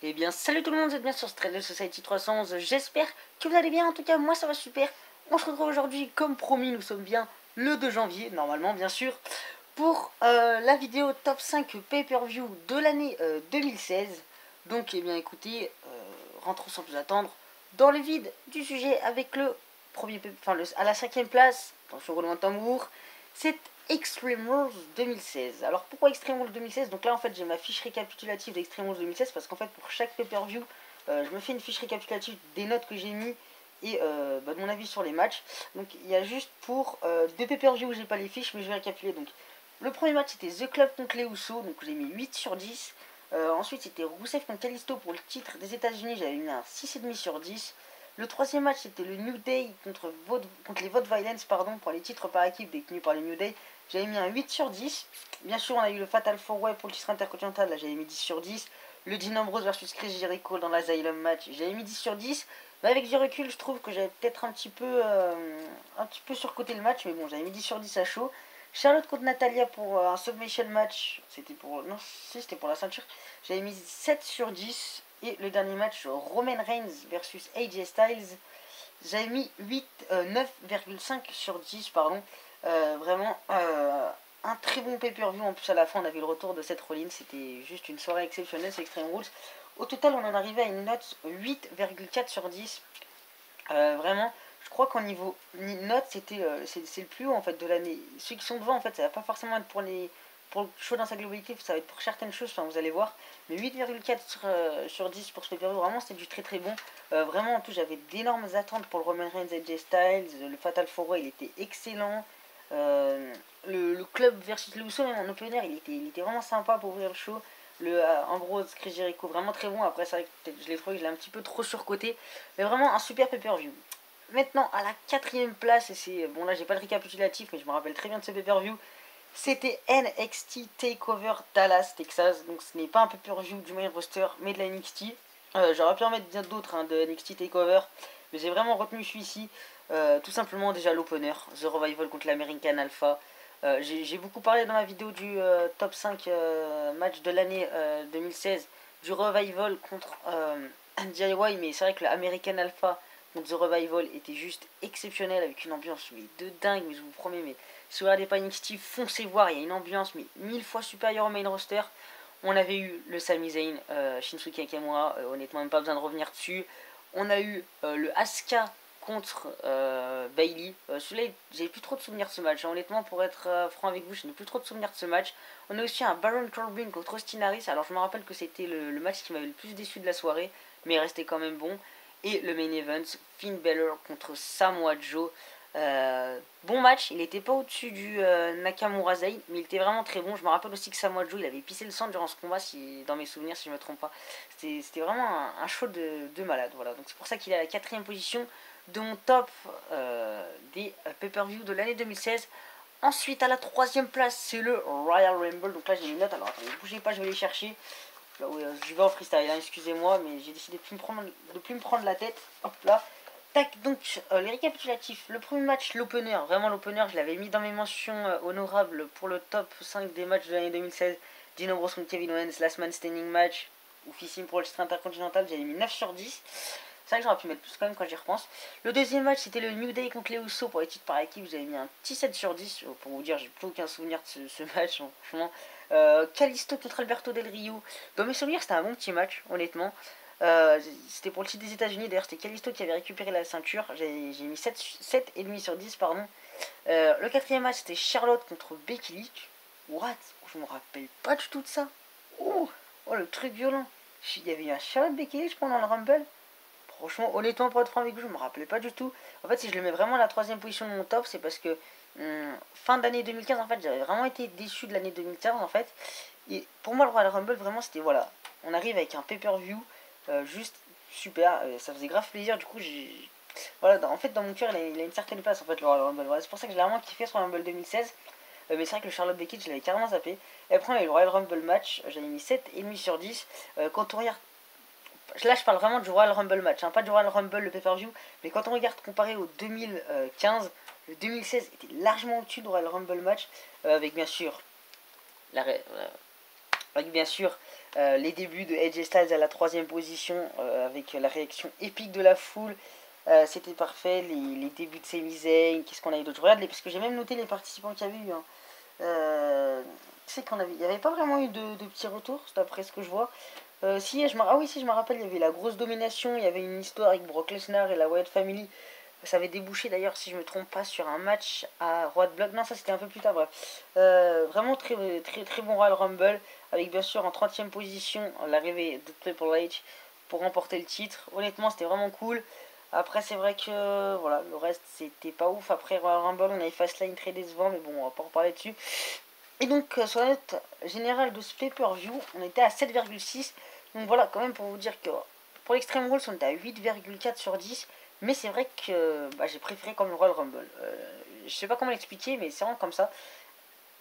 Eh bien, salut tout le monde, vous êtes bien sur Straddle Society 311. J'espère que vous allez bien. En tout cas, moi ça va super. On se retrouve aujourd'hui, comme promis, nous sommes bien le 2 janvier, normalement, bien sûr, pour la vidéo top 5 pay-per-view de l'année 2016. Donc, eh bien, écoutez, rentrons sans plus attendre dans le vide du sujet avec le premier, à la 5ème place. Attention, roulement de tambour. C'est Extreme Rules 2016. Alors pourquoi Extreme Rules 2016? Donc là en fait j'ai ma fiche récapitulative d'Extreme Rules 2016 parce qu'en fait pour chaque pay-per-view je me fais une fiche récapitulative des notes que j'ai mis et de mon avis sur les matchs. Donc il y a juste pour deux pay-per-view où j'ai pas les fiches mais je vais récapituler. Donc le premier match c'était The Club contre les Usos, donc j'ai mis 8 sur 10. Ensuite c'était Rusev contre Kalisto pour le titre des États-Unis, j'avais mis un 6,5 sur 10. Le troisième match c'était le New Day contre les Vote Violence pour les titres par équipe détenus par les New Day. J'avais mis un 8 sur 10. Bien sûr, on a eu le Fatal 4-Way pour le titre intercontinental. Là, j'avais mis 10 sur 10. Le Dean Ambrose versus Chris Jericho dans l'Asylum match. J'avais mis 10 sur 10. Mais avec du recul, je trouve que j'avais peut-être un petit peu surcoté le match. Mais bon, j'avais mis 10 sur 10 à chaud. Charlotte contre Natalia pour un Submission match. C'était pour. Non, si, c'était pour la ceinture. J'avais mis 7 sur 10. Et le dernier match, Roman Reigns versus AJ Styles. J'avais mis 9,5 sur 10, pardon. Vraiment un très bon pay-per-view. En plus, à la fin, on avait le retour de Seth Rollins. C'était juste une soirée exceptionnelle, c'est Extreme Rules. Au total, on en arrivait à une note 8,4 sur 10. Vraiment, je crois qu'en niveau note, c'est le plus haut en fait de l'année. Ceux qui sont devant, en fait, ça va pas forcément être pour le show dans sa globalité, ça va être pour certaines choses, enfin, vous allez voir. Mais 8,4 sur 10 pour ce pay-per-view, vraiment c'était du très très bon. Vraiment, en plus, j'avais d'énormes attentes pour le Roman Reigns et AJ Styles. Le Fatal 4-Way, il était excellent. Le club versus le Uso, même en open air, il était vraiment sympa pour ouvrir le show. Le Ambrose, Chris Jericho, vraiment très bon. Après, c'est vrai que je l'ai trouvé, je l'ai un petit peu trop surcoté. Mais vraiment un super pay-per-view. Maintenant, à la 4ème place, et c'est. Bon, là, j'ai pas le récapitulatif, mais je me rappelle très bien de ce pay-per-view. C'était NXT TakeOver Dallas, Texas. Donc, ce n'est pas un pay-per-view du main roster, mais de la NXT. J'aurais pu en mettre bien d'autres de NXT TakeOver, mais j'ai vraiment retenu celui-ci. Tout simplement, déjà l'opener, The Revival contre l'American Alpha. J'ai beaucoup parlé dans ma vidéo du top 5 match de l'année 2016 du Revival contre DIY, mais c'est vrai que l'American Alpha contre The Revival était juste exceptionnel avec une ambiance mais de dingue. Mais je vous promets, mais si vous regardez pas NXT, foncez voir, il y a une ambiance mais 1000 fois supérieure au main roster. On avait eu le Sami Zayn, Shinsuke Nakamura, honnêtement même pas besoin de revenir dessus. On a eu le Asuka contre Bailey. Celui-là, j'ai plus trop de souvenirs de ce match. Honnêtement, pour être franc avec vous, je n'ai plus trop de souvenirs de ce match. On a aussi un Baron Corbin contre Austin Harris. Alors, je me rappelle que c'était le match qui m'avait le plus déçu de la soirée, mais il restait quand même bon. Et le main event, Finn Balor contre Samoa Joe. Bon match, il n'était pas au-dessus du Nakamura Zayn, mais il était vraiment très bon. Je me rappelle aussi que Samoa Joe, il avait pissé le sang durant ce combat, dans mes souvenirs, si je ne me trompe pas. C'était vraiment un show de malade. Voilà. Donc c'est pour ça qu'il est à la 4ème position de mon top des pay-per-view de l'année 2016. Ensuite, à la 3ème place, c'est le Royal Rumble. Donc là, j'ai une note. Alors, attendez, bougez pas, je vais les chercher. Là, oui, je vais en freestyle, hein, excusez-moi, mais j'ai décidé de plus me prendre la tête. Hop là. Tac, donc les récapitulatifs. Le premier match, l'opener. Vraiment, l'opener, je l'avais mis dans mes mentions honorables pour le top 5 des matchs de l'année 2016. Dean Ambrose contre Kevin Owens, Last Man Standing match. Oufissime pour le titre intercontinental, j'avais mis 9 sur 10. C'est vrai que j'aurais pu mettre plus quand même quand j'y repense. Le deuxième match, c'était le New Day contre les Usos pour les titres par équipe. J'avais mis un petit 7 sur 10. Pour vous dire, j'ai plus aucun souvenir de ce match, hein, franchement. Kalisto contre Alberto Del Rio. Dans mes souvenirs, c'était un bon petit match, honnêtement. C'était pour le titre des États-Unis. D'ailleurs, c'était Kalisto qui avait récupéré la ceinture. J'ai mis 7,5 sur 10, pardon. Le quatrième match, c'était Charlotte contre Becky Lynch. What? Je me rappelle pas du tout de ça. Oh, le truc violent. Il y avait eu un Charlotte Becky Lynch pendant le Rumble. Franchement, honnêtement, pour être franc avec vous, je me rappelais pas du tout. En fait, si je le mets vraiment à la 3ème position de mon top, c'est parce que fin d'année 2015, en fait, j'avais vraiment été déçu de l'année 2015, en fait. Et pour moi, le Royal Rumble, vraiment, c'était voilà. On arrive avec un pay-per-view juste super. Ça faisait grave plaisir. Du coup, voilà, en fait, dans mon cœur, il a une certaine place, en fait, le Royal Rumble. Voilà, c'est pour ça que j'ai vraiment kiffé ce Royal Rumble 2016. Mais c'est vrai que le Charlotte Becky, je l'avais carrément zappé. Et après, on a eu le Royal Rumble match. J'avais mis 7,5 sur 10. Quand on regarde. Là, je parle vraiment du Royal Rumble match, hein, pas du Royal Rumble le pay-per-view. Mais quand on regarde comparé au 2015, le 2016 était largement au-dessus du Royal Rumble match. Avec bien sûr. Avec bien sûr Les débuts de Edge Styles à la 3ème position avec la réaction épique de la foule. C'était parfait. Les débuts de Sami Zayn. Qu'est-ce qu'on a eu d'autre? Je regarde parce que j'ai même noté les participants qu'il y avait eu. Hein. C'est qu'on avait, il n'y avait pas vraiment eu de petits retours, d'après ce que je vois. Si, ah oui, si, je me rappelle, il y avait la grosse domination, il y avait une histoire avec Brock Lesnar et la Wyatt Family. Ça avait débouché d'ailleurs, si je me trompe pas, sur un match à Roi de Blood. Non, ça c'était un peu plus tard, bref. Vraiment très bon Royal Rumble, avec bien sûr en 30ème position l'arrivée de Triple H pour remporter le titre. Honnêtement, c'était vraiment cool. Après, c'est vrai que voilà, le reste c'était pas ouf. Après Royal Rumble, on avait Fastlane très décevant, mais bon, on va pas en reparler dessus. Et donc, sur la note générale de ce pay-per-view, on était à 7,6. Donc voilà, quand même pour vous dire que pour l'Extreme Rules, on était à 8,4 sur 10. Mais c'est vrai que j'ai préféré comme le Royal Rumble. Je sais pas comment l'expliquer, mais c'est vraiment comme ça.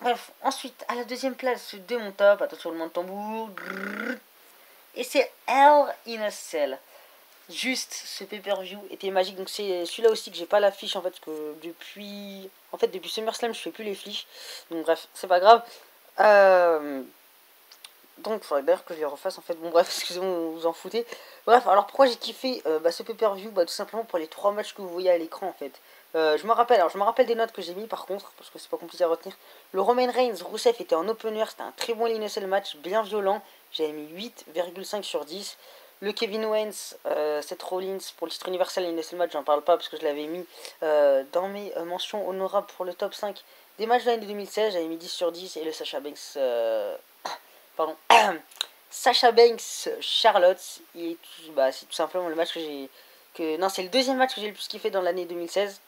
Bref, ensuite, à la 2ème place de mon top, attention le tambour. Et c'est Hell in a Cell. Juste, ce pay-per-view était magique. Donc c'est celui-là aussi que j'ai pas l'affiche en fait, parce que depuis SummerSlam, je fais plus les fiches. Donc bref, c'est pas grave. Donc il faudrait d'ailleurs que je les refasse en fait. Bon bref, excusez-moi, vous vous en foutez. Bref, alors pourquoi j'ai kiffé ce pay-per-view? Tout simplement pour les 3 matchs que vous voyez à l'écran en fait. Je me rappelle des notes que j'ai mis par contre, parce que c'est pas compliqué à retenir. Le Roman Reigns, Rusev était en opener, c'était un très bon Lineal match, bien violent. J'avais mis 8,5 sur 10. Le Kevin Owens, Seth Rollins pour le titre universel Lineal match, j'en parle pas parce que je l'avais mis dans mes mentions honorables pour le top 5 des matchs de l'année 2016. J'avais mis 10 sur 10 et le Sasha Banks. Pardon. Sasha Banks Charlotte, c'est tout simplement le match non, c'est le 2ème match que j'ai le plus kiffé dans l'année 2016.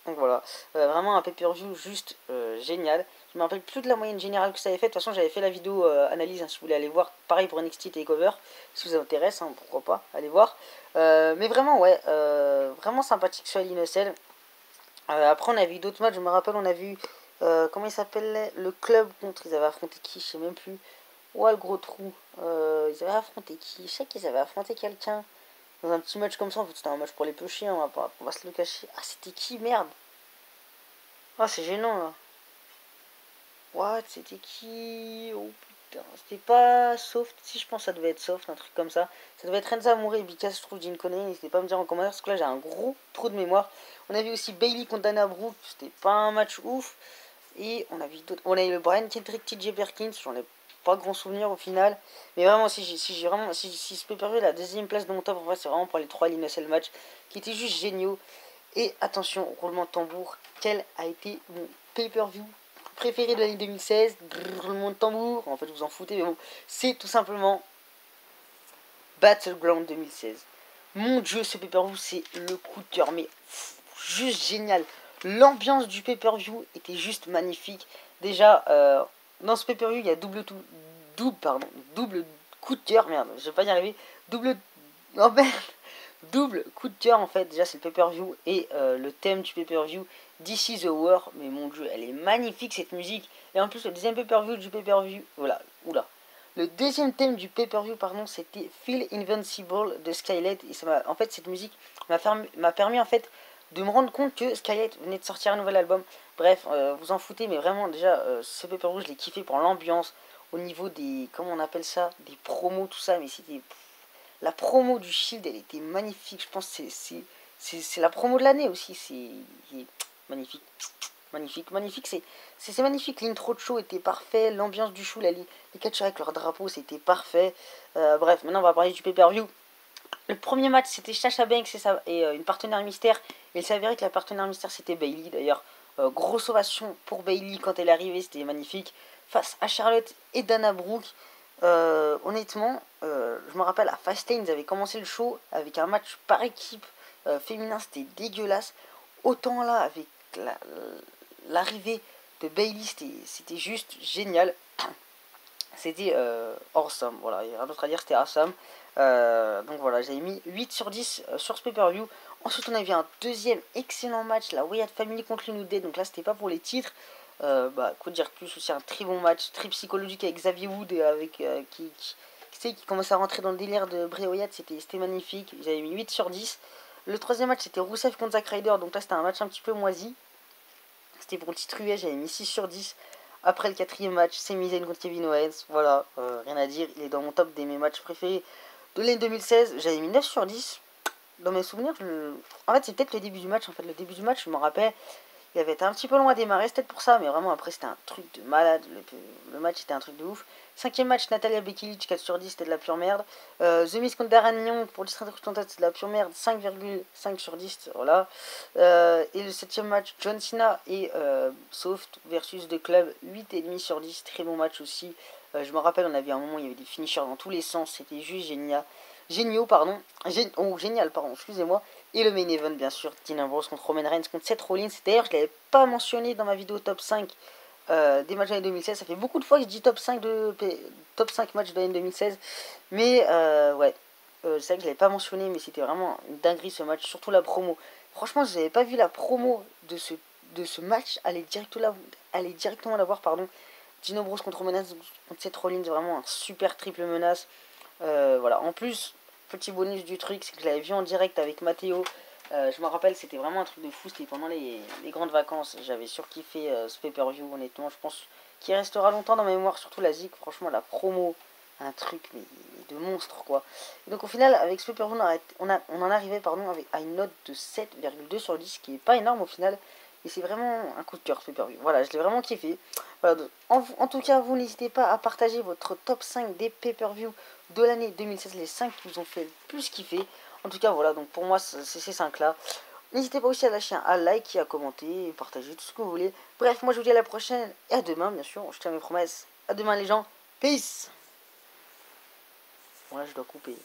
Donc voilà, vraiment un pay-per-view juste génial. Je me rappelle plus de la moyenne générale que ça avait fait. De toute façon, j'avais fait la vidéo analyse, hein, si vous voulez aller voir. Pareil pour NXT Takeover, si ça vous intéresse, hein, pourquoi pas, allez voir. Mais vraiment, ouais, vraiment sympathique sur l'Innocel. Après, on a vu d'autres matchs. Je me rappelle, on a vu comment il s'appelle, le club contre. Ils avaient affronté qui? Je sais même plus. Ouais, le gros trou. Ils avaient affronté qui? Je sais qu'ils avaient affronté quelqu'un. Dans un petit match comme ça, en fait, c'était un match pour les peu chiens, on va se le cacher. Ah, c'était qui? Merde. Ah, c'est gênant, là. What? C'était qui? Oh, putain. C'était pas Soft. Si, je pense que ça devait être Soft, un truc comme ça. Ça devait être Renza Amour et Bika, je trouve, d'une connerie. N'hésitez pas à me dire en commentaire, parce que là, j'ai un gros trou de mémoire. On a vu aussi Bailey contre Dana Brooke. C'était pas un match ouf. Et on a vu d'autres. On a eu le Brian Kendrick, TJ Perkins. J'en ai pas grand souvenir au final. Mais vraiment, si ce pay-per-view est la 2ème place de mon top, en vrai, c'est vraiment pour les 3 Lineal match qui étaient juste géniaux. Et attention, roulement de tambour, quel a été mon pay-per-view préféré de l'année 2016? Roulement de tambour, en fait, vous en foutez, mais bon, c'est tout simplement Battleground 2016. Mon dieu, ce pay-per-view, c'est le coup de cœur, mais juste génial. L'ambiance du pay-per-view était juste magnifique. Déjà, dans ce pay-per-view, il y a double coup de cœur, merde, je vais pas y arriver. Oh merde, double coup de cœur en fait. Déjà, c'est le pay-per-view et le thème du pay-per-view, This is the War. Mais mon dieu, elle est magnifique cette musique. Et en plus, le 2ème pay-per-view du pay-per-view, voilà, oula. Le 2ème thème du pay-per-view, pardon, c'était Feel Invincible de Skylight. Et en fait, cette musique m'a permis en fait de me rendre compte que Skylight venait de sortir un nouvel album. Bref, vous en foutez, mais vraiment, déjà, ce pay-per-view, je l'ai kiffé pour l'ambiance, au niveau des, comment on appelle ça, des promos, tout ça, mais c'était... La promo du Shield, elle était magnifique, je pense que c'est la promo de l'année aussi, c'est magnifique. Magnifique, c'est magnifique. L'intro de show était parfait, l'ambiance du show, les catcheurs avec leur drapeau, c'était parfait. Bref, maintenant on va parler du pay-per-view. Le premier match, c'était Sasha Banks et une partenaire mystère. Et il s'avérait que la partenaire mystère, c'était Bailey. D'ailleurs, grosse ovation pour Bailey quand elle est arrivée, c'était magnifique. Face à Charlotte et Dana Brooke. Honnêtement, je me rappelle à Fastlane, ils avaient commencé le show avec un match par équipe féminin, c'était dégueulasse. Autant là, avec l'arrivée de Bailey, c'était juste génial. C'était awesome, voilà, il y a rien d'autre à dire, c'était awesome. Donc voilà, j'avais mis 8 sur 10 sur ce pay-per-view. Ensuite, on a vu un 2ème excellent match, la Wyatt Family contre le New Day. Donc là, c'était pas pour les titres. Quoi dire plus, aussi un très bon match, très psychologique avec Xavier Wood, avec qui commençait à rentrer dans le délire de Bray Wyatt. C'était magnifique, j'avais mis 8 sur 10. Le 3ème match, c'était Rusev contre Zack Ryder. Donc là, c'était un match un petit peu moisi. C'était pour le titre US, j'avais mis 6 sur 10. Après le 4e match, Sami Zayn contre Kevin Owens. Voilà, rien à dire. Il est dans mon top des mes matchs préférés de l'année 2016. J'avais mis 9 sur 10. Dans mes souvenirs, en fait, c'est peut-être le début du match. En fait, le début du match, je me rappelle, il avait été un petit peu long à démarrer, c'est peut-être pour ça, mais vraiment après c'était un truc de malade, le match était un truc de ouf. 5e match, Natalia Becky Lynch, 4 sur 10, c'était de la pure merde. The Miz contre Darren Young pour le titre intercontinental, c'était de la pure merde, 5,5 sur 10, voilà. Et le 7e match, John Cena et Soft versus The Club, 8,5 sur 10, très bon match aussi. Je me rappelle, on avait un moment, il y avait des finishers dans tous les sens, c'était juste génial. Génial, pardon, excusez-moi. Et le main event, bien sûr, Dean Ambrose contre Roman Reigns contre Seth Rollins. D'ailleurs, je ne l'avais pas mentionné dans ma vidéo top 5 des matchs de l'année 2016. Ça fait beaucoup de fois que je dis top 5 matchs de l'année 2016. Mais ouais, c'est vrai que je ne l'avais pas mentionné, mais c'était vraiment une dinguerie ce match, surtout la promo. Franchement, je n'avais pas vu la promo de ce match aller directement la voir, pardon. Dean Ambrose contre Roman Reigns contre Seth Rollins, vraiment un super triple menace. Voilà, en plus, petit bonus du truc, c'est que je l'avais vu en direct avec Mathéo. Je me rappelle, c'était vraiment un truc de fou. C'était pendant les grandes vacances. J'avais surkiffé ce pay-per-view, honnêtement. Je pense qu'il restera longtemps dans ma mémoire, surtout la zik. Franchement, la promo, un truc mais de monstre, quoi. Et donc, au final, avec ce pay-per-view, on en arrivait à une note de 7,2 sur 10, qui est pas énorme au final. Et c'est vraiment un coup de cœur, ce pay-per-view. Voilà, je l'ai vraiment kiffé. Voilà, en tout cas, vous n'hésitez pas à partager votre top 5 des pay-per-view de l'année 2016, les 5 qui vous ont fait le plus kiffer. En tout cas, voilà, donc pour moi, c'est ces 5 là. N'hésitez pas aussi à lâcher un like, à commenter, partager tout ce que vous voulez. Bref, moi je vous dis à la prochaine et à demain, bien sûr. Je tiens mes promesses. À demain, les gens. Peace. Bon, là, je dois couper.